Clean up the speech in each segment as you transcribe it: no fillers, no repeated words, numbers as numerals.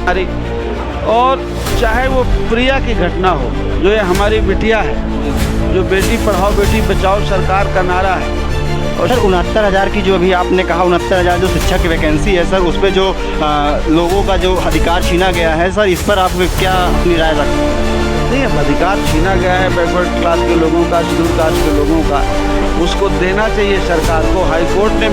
और चाहे वो प्रिया की घटना हो, जो ये हमारी बिटिया है, जो बेटी पढ़ाओ बेटी बचाओ सरकार का नारा है। और सर 69,000 की जो अभी आपने कहा 69,000 जो शिक्षक की वैकेंसी है सर, उस पर जो लोगों का जो अधिकार छीना गया है सर, इस पर आप क्या अपनी राय रखते हैं? नहीं, अब अधिकार छीना गया है बैकवर्ड क्लास के लोगों का, शेड्यूल कास्ट के लोगों का, उसको देना चाहिए सरकार को। हाई कोर्ट ने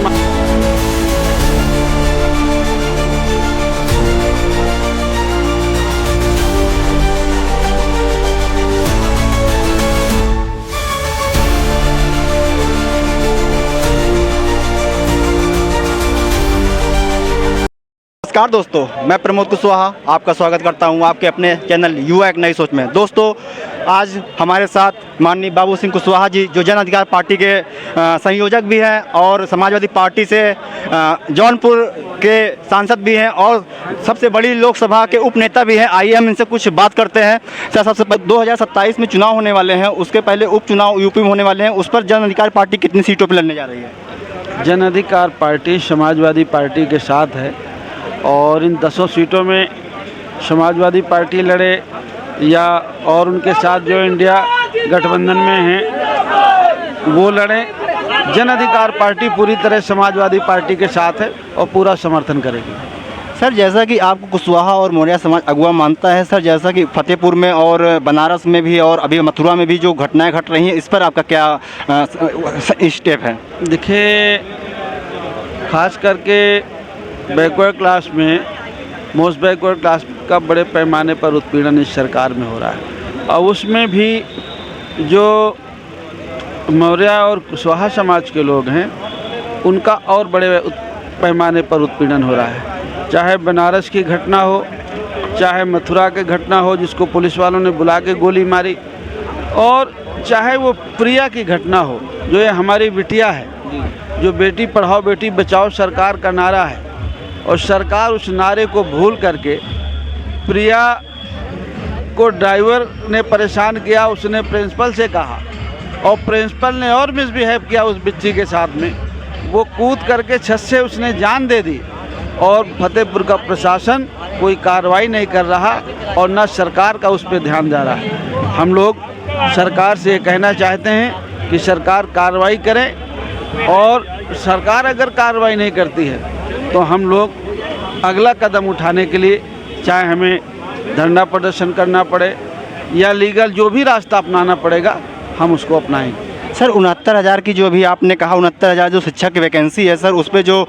नमस्कार दोस्तों, मैं प्रमोद कुशवाहा आपका स्वागत करता हूं आपके अपने चैनल युवा एक नई सोच में। दोस्तों, आज हमारे साथ माननीय बाबू सिंह कुशवाहा जी, जो जन अधिकार पार्टी के संयोजक भी हैं और समाजवादी पार्टी से जौनपुर के सांसद भी हैं और सबसे बड़ी लोकसभा के उपनेता भी हैं। आइए हम इनसे कुछ बात करते हैं। सर, सबसे पहले 2027 में चुनाव होने वाले हैं, उसके पहले उपचुनाव यूपी में होने वाले हैं, उस पर जन अधिकार पार्टी कितनी सीटों पर लड़ने जा रही है? जन अधिकार पार्टी समाजवादी पार्टी के साथ है और इन 10 सीटों में समाजवादी पार्टी लड़े या और उनके साथ जो इंडिया गठबंधन में हैं वो लड़े, जन अधिकार पार्टी पूरी तरह समाजवादी पार्टी के साथ है और पूरा समर्थन करेगी। सर, जैसा कि आपको कुशवाहा और मौर्य समाज अगुवा मानता है सर, जैसा कि फतेहपुर में और बनारस में भी और अभी मथुरा में भी जो घटनाएं घट रही हैं, इस पर आपका क्या स्टेप है? देखिए, खास करके बैकवर्ड क्लास में, मोस्ट बैकवर्ड क्लास का बड़े पैमाने पर उत्पीड़न इस सरकार में हो रहा है और उसमें भी जो मौर्य और कुशवाहा समाज के लोग हैं उनका और बड़े पैमाने पर उत्पीड़न हो रहा है। चाहे बनारस की घटना हो, चाहे मथुरा की घटना हो जिसको पुलिस वालों ने बुला के गोली मारी, और चाहे वो प्रिया की घटना हो, जो ये हमारी बिटिया है, जो बेटी पढ़ाओ बेटी बचाओ सरकार का नारा है, और सरकार उस नारे को भूल करके प्रिया को ड्राइवर ने परेशान किया, उसने प्रिंसिपल से कहा और प्रिंसिपल ने और मिसबिहेव किया उस बच्ची के साथ में, वो कूद करके छत से उसने जान दे दी और फतेहपुर का प्रशासन कोई कार्रवाई नहीं कर रहा और न सरकार का उस पर ध्यान जा रहा है। हम लोग सरकार से ये कहना चाहते हैं कि सरकार कार्रवाई करे, और सरकार अगर कार्रवाई नहीं करती है तो हम लोग अगला कदम उठाने के लिए, चाहे हमें धरना प्रदर्शन करना पड़े या लीगल जो भी रास्ता अपनाना पड़ेगा, हम उसको अपनाएंगे। सर, 69,000 की जो अभी आपने कहा 69,000 जो शिक्षक की वैकेंसी है सर, उस पर जो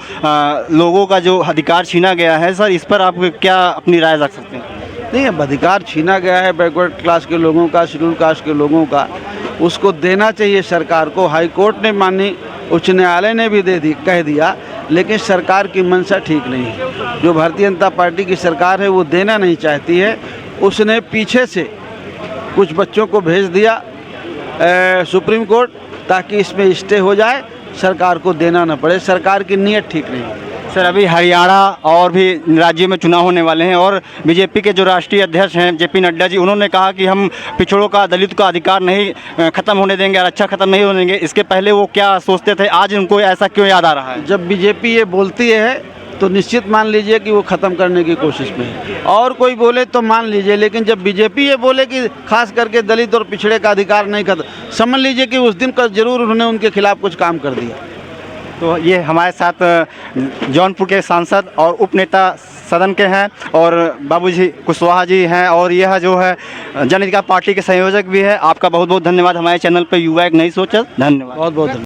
लोगों का जो अधिकार छीना गया है सर, इस पर आप क्या अपनी राय रख सकते हैं? नहीं, अब अधिकार छीना गया है बैकवर्ड क्लास के लोगों का, शेड्यूल कास्ट के लोगों का, उसको देना चाहिए सरकार को। हाई कोर्ट ने, माननीय उच्च न्यायालय ने भी कह दिया, लेकिन सरकार की मंशा ठीक नहीं है। जो भारतीय जनता पार्टी की सरकार है वो देना नहीं चाहती है। उसने पीछे से कुछ बच्चों को भेज दिया सुप्रीम कोर्ट, ताकि इसमें स्टे हो जाए, सरकार को देना न पड़े। सरकार की नीयत ठीक नहीं है। सर, अभी हरियाणा और भी राज्यों में चुनाव होने वाले हैं और बीजेपी के जो राष्ट्रीय अध्यक्ष हैं जेपी नड्डा जी, उन्होंने कहा कि हम पिछड़ों का, दलित का अधिकार नहीं ख़त्म होने देंगे, आरक्षण ख़त्म नहीं होने देंगे। इसके पहले वो क्या सोचते थे, आज उनको ऐसा क्यों याद आ रहा है? जब बीजेपी ये बोलती है तो निश्चित मान लीजिए कि वो ख़त्म करने की कोशिश में है, और कोई बोले तो मान लीजिए, लेकिन जब बीजेपी ये बोले कि खास करके दलित और पिछड़े का अधिकार नहीं खत्म, समझ लीजिए कि उस दिन का जरूर उन्होंने उनके खिलाफ कुछ काम कर दिया। तो ये हमारे साथ जौनपुर के सांसद और उपनेता सदन के हैं और बाबू जी कुशवाहा जी हैं, और यह जो है जन अधिकार पार्टी के संयोजक भी है। आपका बहुत बहुत धन्यवाद हमारे चैनल पर युवा एक नई सोच। धन्यवाद, बहुत बहुत धन्यवाद।